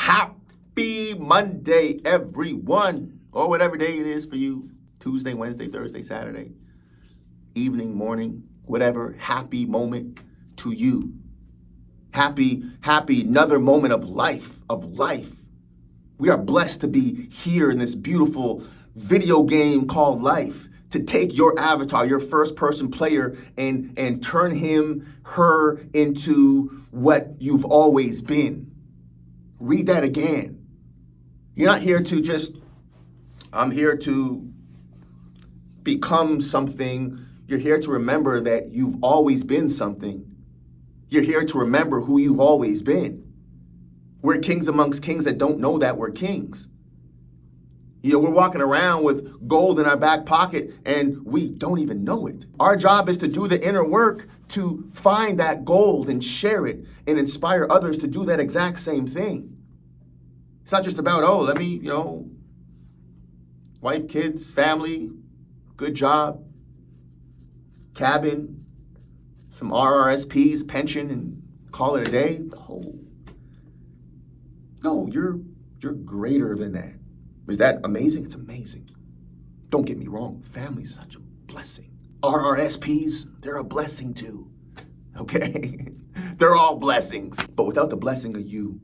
Happy Monday, everyone, or whatever day it is for you. Tuesday, Wednesday, Thursday, Saturday, evening, morning, whatever. Happy moment to you. Happy another moment of life. We are blessed to be here in this beautiful video game called life, to take your avatar, your first person player, and turn him, her into what you've always been. Read that again. You're not here to just, I'm here to become something. You're here to remember that you've always been something. You're here to remember who you've always been. We're kings amongst kings that don't know that we're kings. You know, we're walking around with gold in our back pocket and we don't even know it. Our job is to do the inner work to find that gold and share it and inspire others to do that exact same thing. It's not just about, let me, wife, kids, family, good job, cabin, some RRSPs, pension, and call it a day. No, you're greater than that. Is that amazing? It's amazing. Don't get me wrong. Family is such a blessing. RRSPs, they're a blessing too. Okay? They're all blessings. But without the blessing of you,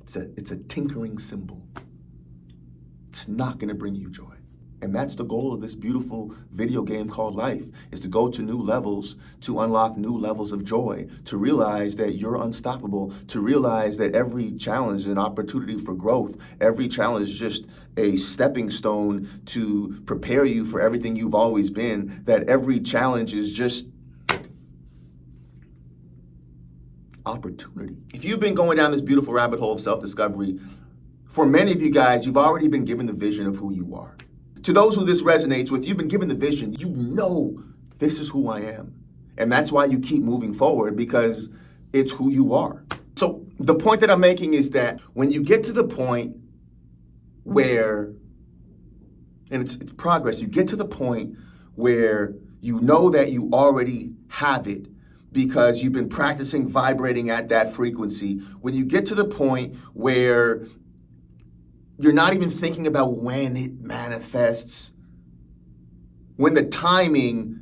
it's a tinkering symbol. It's not going to bring you joy. And that's the goal of this beautiful video game called life, is to go to new levels, to unlock new levels of joy, to realize that you're unstoppable, to realize that every challenge is an opportunity for growth. Every challenge is just a stepping stone to prepare you for everything you've always been, that every challenge is just opportunity. If you've been going down this beautiful rabbit hole of self-discovery, for many of you guys, you've already been given the vision of who you are. To those who this resonates with, you've been given the vision. You know this is who I am. And that's why you keep moving forward, because it's who you are. So the point that I'm making is that when you get to the point where, and it's progress, you get to the point where you know that you already have it because you've been practicing vibrating at that frequency. When you get to the point where you're not even thinking about when it manifests, when the timing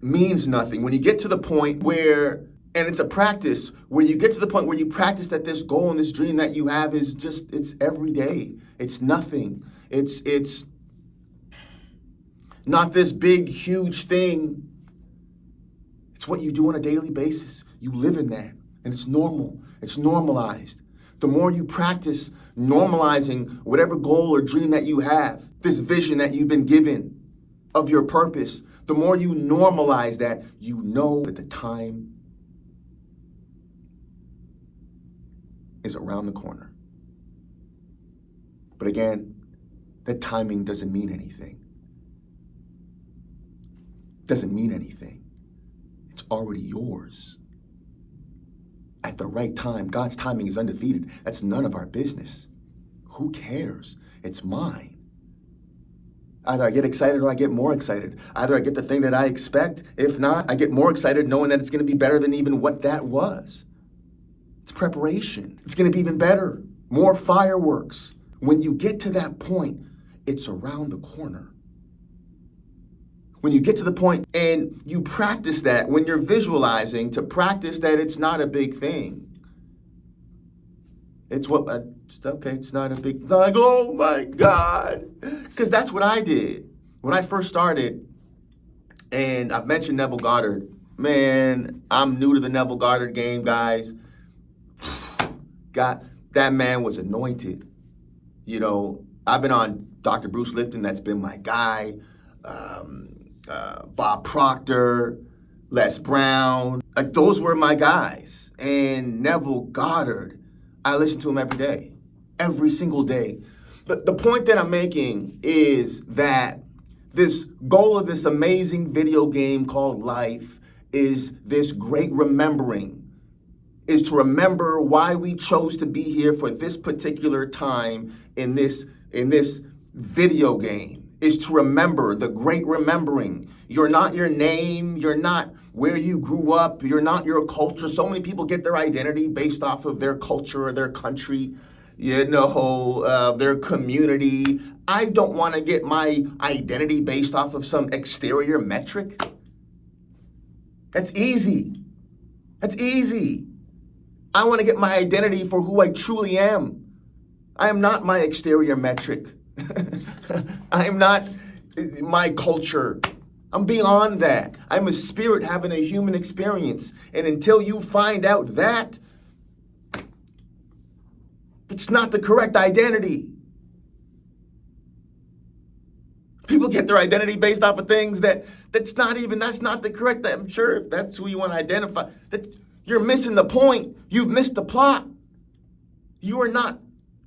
means nothing, when you get to the point where, and it's a practice, where you get to the point where you practice that this goal and this dream that you have is just, it's every day. It's nothing. It's not this big, huge thing. It's what you do on a daily basis. You live in that, and it's normal. It's normalized. The more you practice normalizing whatever goal or dream that you have, this vision that you've been given of your purpose, the more you normalize that, you know that the time is around the corner. But again, that timing doesn't mean anything. Doesn't mean anything. It's already yours. At the right time. God's timing is undefeated. That's none of our business. Who cares? It's mine. Either I get excited or I get more excited. Either I get the thing that I expect. If not, I get more excited knowing that it's going to be better than even what that was. It's preparation. It's going to be even better. More fireworks. When you get to that point, it's around the corner. When you get to the point and you practice that, when you're visualizing, to practice that it's not a big thing. It's it's not a big thing. It's not like, oh my God. Because that's what I did. When I first started, and I've mentioned Neville Goddard. Man, I'm new to the Neville Goddard game, guys. God, that man was anointed. You know, I've been on Dr. Bruce Lipton. That's been my guy. Bob Proctor, Les Brown, like those were my guys. And Neville Goddard, I listen to him every single day. But the point that I'm making is that this goal of this amazing video game called life is this great remembering, is to remember why we chose to be here for this particular time in this video game. is to remember, the great remembering. You're not your name. You're not where you grew up. You're not your culture. So many people get their identity based off of their culture or their country, their community. I don't want to get my identity based off of some exterior metric. That's easy. That's easy. I want to get my identity for who I truly am. I am not my exterior metric. I am not my culture. I'm beyond that. I'm a spirit having a human experience. And until you find out that, it's not the correct identity. People get their identity based off of things that's not the correct. I'm sure if that's who you want to identify, that you're missing the point. You've missed the plot. You are not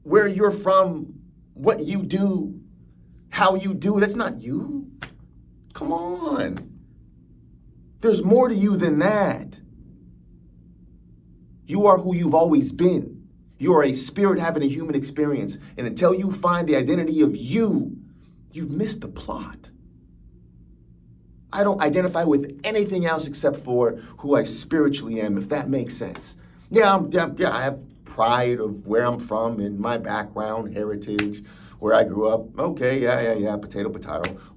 where you're from, what you do, how you do. That's not you. Come on. There's more to you than that. You are who you've always been. You are a spirit having a human experience. And until you find the identity of you, you've missed the plot. I don't identify with anything else except for who I spiritually am, if that makes sense. Yeah, I have pride of where I'm from and my background, heritage, where I grew up. Okay, yeah, potato,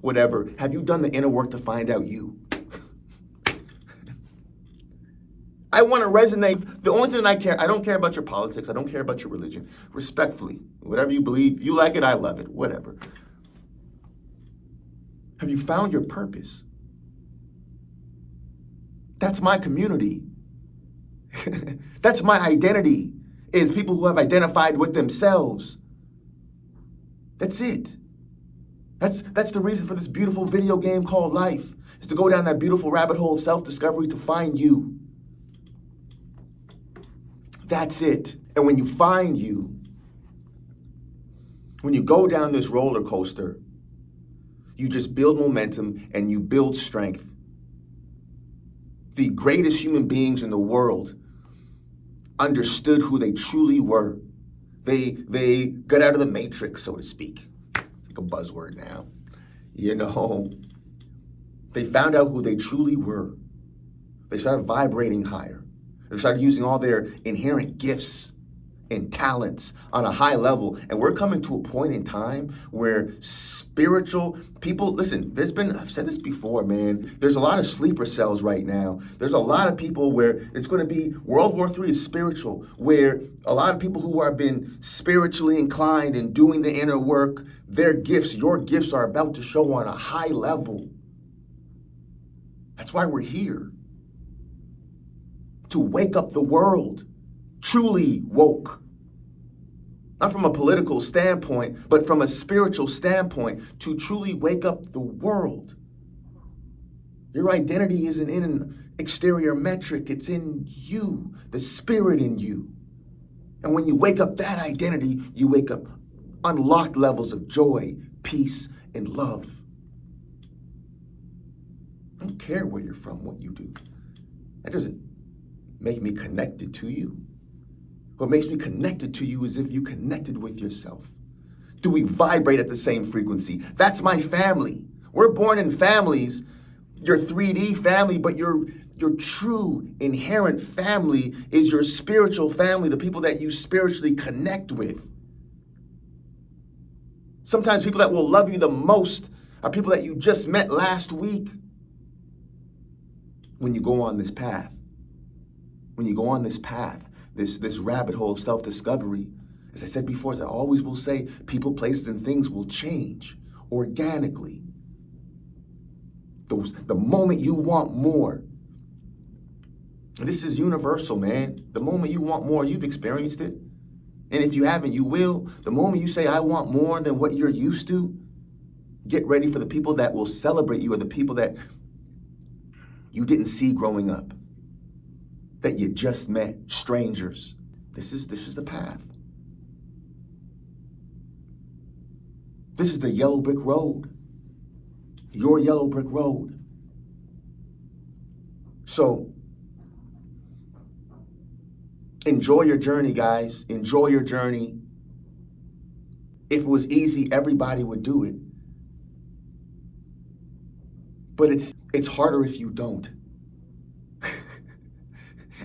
whatever. Have you done the inner work to find out you? I want to resonate. The only thing I don't care about your politics. I don't care about your religion. Respectfully, whatever you believe, you like it, I love it, whatever. Have you found your purpose? That's my community. That's my identity, is people who have identified with themselves. That's it. That's the reason for this beautiful video game called life, is to go down that beautiful rabbit hole of self-discovery to find you. That's it. And when you find you, when you go down this roller coaster, you just build momentum and you build strength. The greatest human beings in the world understood who they truly were. They got out of the matrix, so to speak. It's like a buzzword now. They found out who they truly were. They started vibrating higher. They started using all their inherent gifts and talents on a high level. And we're coming to a point in time where spiritual people, listen, I've said this before, man, there's a lot of sleeper cells right now. There's a lot of people where it's going to be, World War III is spiritual, where a lot of people who have been spiritually inclined and doing the inner work, their gifts, your gifts are about to show on a high level. That's why we're here. To wake up the world. Truly woke. Not from a political standpoint, but from a spiritual standpoint, to truly wake up the world. Your identity isn't in an exterior metric, it's in you, the spirit in you. And when you wake up that identity, you wake up unlocked levels of joy, peace, and love. I don't care where you're from, what you do. That doesn't make me connected to you. What makes me connected to you is if you connected with yourself. Do we vibrate at the same frequency? That's my family. We're born in families, your 3D family, but your true inherent family is your spiritual family, the people that you spiritually connect with. Sometimes people that will love you the most are people that you just met last week. When you go on this path, this rabbit hole of self-discovery, as I said before, as I always will say, people, places, and things will change organically. The moment you want more, and this is universal, man. The moment you want more, you've experienced it. And if you haven't, you will. The moment you say, I want more than what you're used to, get ready for the people that will celebrate you, or the people that you didn't see growing up, that you just met, strangers. This is the path. This is the yellow brick road. Your yellow brick road. So, enjoy your journey, guys. Enjoy your journey. If it was easy, everybody would do it. But it's harder if you don't.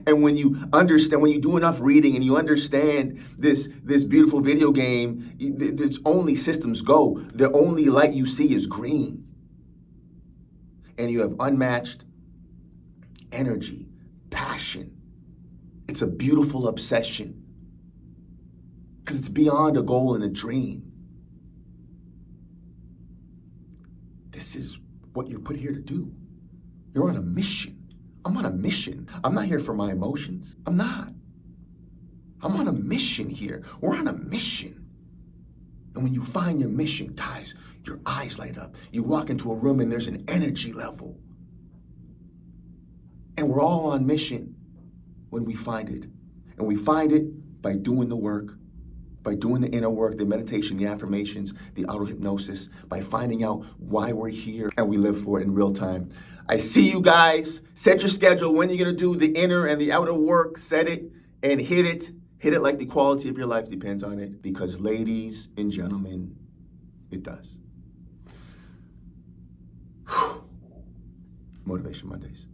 And when you understand, when you do enough reading and you understand this beautiful video game, it's only systems go. The only light you see is green. And you have unmatched energy, passion. It's a beautiful obsession. Because it's beyond a goal and a dream. This is what you're put here to do. You're on a mission. I'm on a mission. I'm not here for my emotions. I'm not. I'm on a mission here. We're on a mission. And when you find your mission, guys, your eyes light up. You walk into a room and there's an energy level. And we're all on mission when we find it. And we find it by doing the work, by doing the inner work, the meditation, the affirmations, the auto-hypnosis, by finding out why we're here and we live for it in real time. I see you guys. Set your schedule. When you're going to do the inner and the outer work, set it and hit it. Hit it like the quality of your life depends on it. Because ladies and gentlemen, it does. Motivation Mondays.